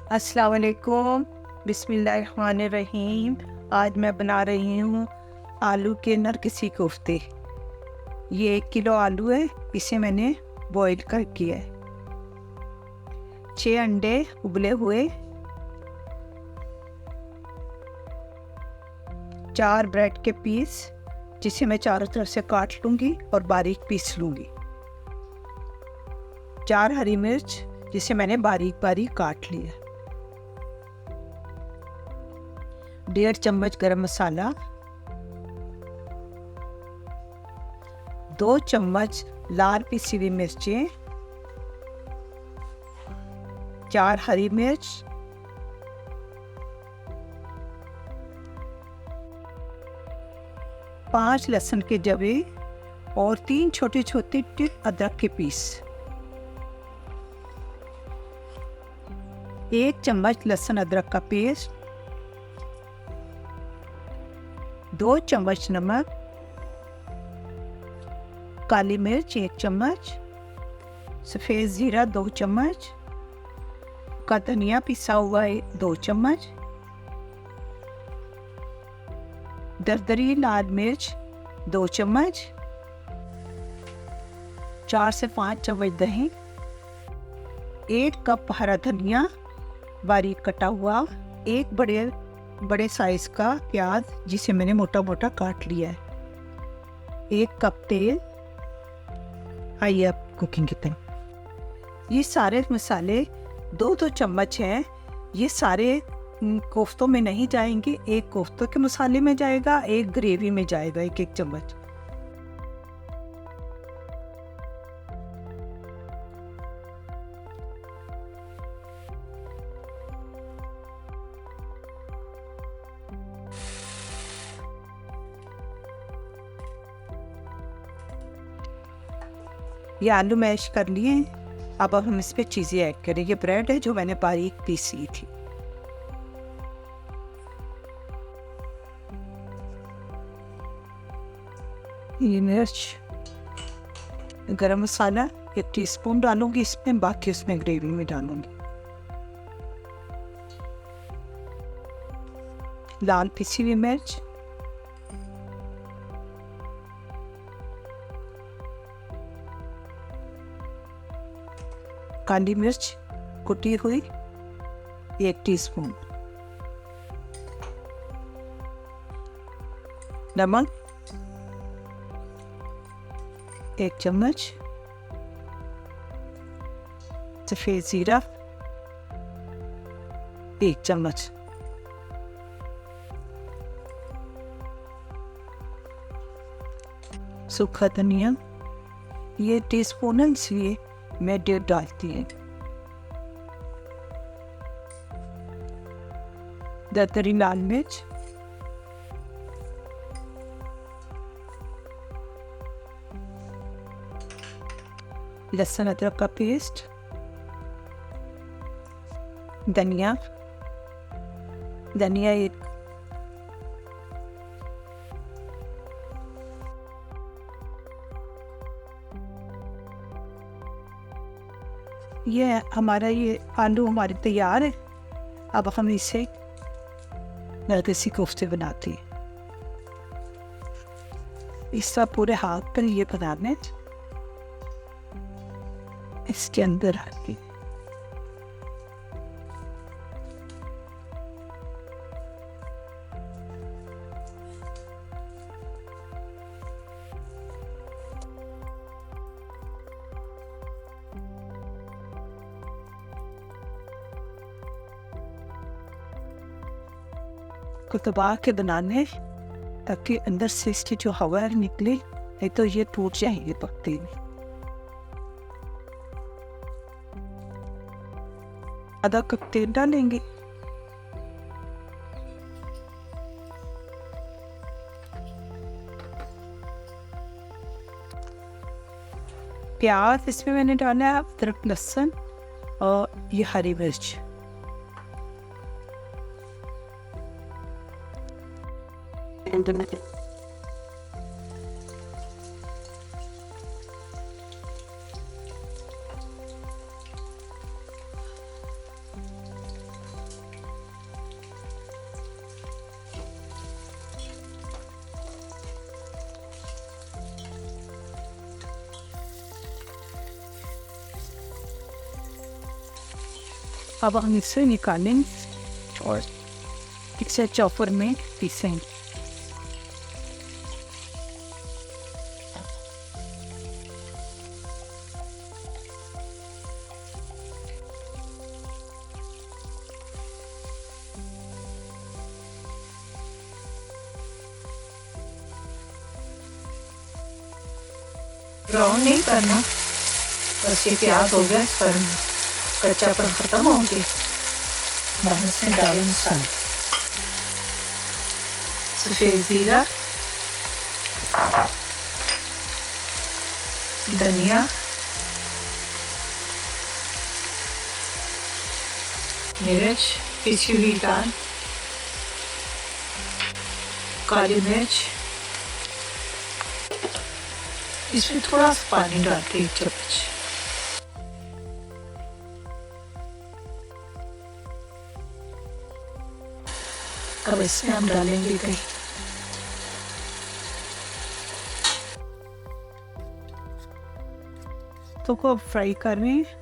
अस्सलाम वालेकुम, बिस्मिल्लाहिर्रहमानिर्रहीम। आज मैं बना रही हूँ आलू के नरगिसी कोफ्ते। ये 1 किलो आलू है, इसे मैंने बॉईल कर किया है। 6 अंडे उबले हुए, 4 ब्रेड के पीस जिसे मैं चारों तरफ से काट लूँगी और बारीक पीस लूँगी। 4 हरी मिर्च जिसे मैंने बारीक बारीक काट लिया। 1.5 चम्मच गरम मसाला, 2 चम्मच लाल पिसी हुई मिर्चें, 4 हरी मिर्च, 5 लहसुन के जवे और 3 छोटे छोटे अदरक के पीस। 1 चम्मच लहसुन अदरक का पेस्ट, 2 चम्मच नमक, काली मिर्च 1 चम्मच, सफ़ेद ज़ीरा 2 चम्मच, का धनिया पिसा हुआ 2 चम्मच, दरदरी लाल मिर्च 2 चम्मच, 4 से 5 चम्मच दही, 1 कप हरा धनिया बारीक कटा हुआ, 1 बड़े साइज का प्याज जिसे मैंने मोटा मोटा काट लिया है, 1 कप तेल। आइए अब कुकिंग की तरफ। ये सारे मसाले 2-2 चम्मच हैं। ये सारे कोफ्तों में नहीं जाएंगे, एक कोफ्तों के मसाले में जाएगा, एक ग्रेवी में जाएगा 1-1 चम्मच। ये आलू मैश कर लिए हैं। अब हम इस पे चीज़ें ऐड करें। ये ब्रेड है जो मैंने बारीक पीसी थी। ये मिर्च, गरम मसाला 1 टीस्पून डालूंगी इसमें, बाकी उसमें ग्रेवी में डालूंगी। लाल पिसी हुई मिर्च, काली मिर्च कुटी हुई 1 टीस्पून, नमक 1 चम्मच, सफ़ेद ज़ीरा 1 चम्मच, सूखा धनिया, ये टीस्पून है इसलिए मैं 1.5 डालती है। दरदरी लाल मिर्च, लहसुन अदरक का पेस्ट, धनिया 1, ये आलू हमारे तैयार है। अब हम इसे नरगिसी कोफ्ते बनाते हैं। इसका पूरे हाथ पर ये बनाने, इसके अंदर आके को दबा के बनाने, ताकि अंदर से इसकी जो हवा निकले, नहीं तो ये टूट जाएंगे पकते ही। आधा कप तेल डालेंगे, प्याज इसमें मैंने डाला है, अदरक लहसुन और ये हरी मिर्च। अब हम इसे निकालें और इसे चॉपर में पीसेंगे। ब्राउन नहीं करना, बस ये प्याज हो गया, इस पर कच्चापन खत्म हो गया। हम इसमें डालें मसाला, सफेद जीरा, धनिया, मिर्च, पिसी हुई लाल, काली मिर्च। इसमें थोड़ा सा पानी डालते हैं, चम्मच। अब इसमें हम डालेंगे दही। तो को फ्राई कर रहे हैं।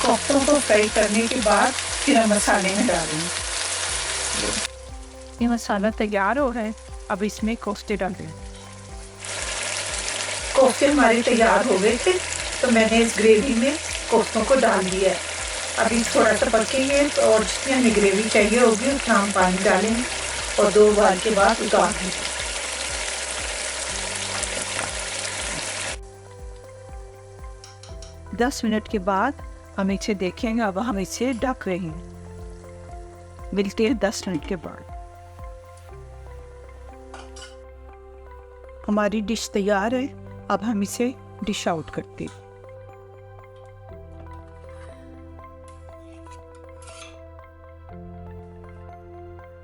कोफ्तों को फ्राई करने के बाद फिर हम मसाले में डालेंगे। ये मसाला तैयार हो रहा है, अब इसमें कोफ्ते डालें। कोफ्ते हमारे तैयार हो गए थे, तो मैंने इस ग्रेवी में कोफ्तों को डाल दिया है। अभी थोड़ा सा पकेंगे और जितनी हमें ग्रेवी चाहिए होगी उतना हम पानी डालेंगे और 2 उबाल के बाद उतार देंगे। 10 मिनट के बाद हम इसे देखेंगे। अब हम इसे ढक रहे हैं। मिलते हैं 10 मिनट के बाद। हमारी डिश तैयार है, अब हम इसे डिश आउट करते हैं।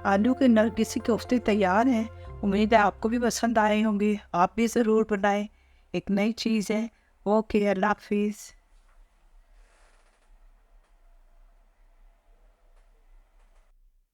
आलू के नरगिसी कोफ्ते तैयार हैं। उम्मीद है आपको भी पसंद आए होंगे। आप भी ज़रूर बनाएं, एक नई चीज़ है। ओके, अल्लाह हाफिज़।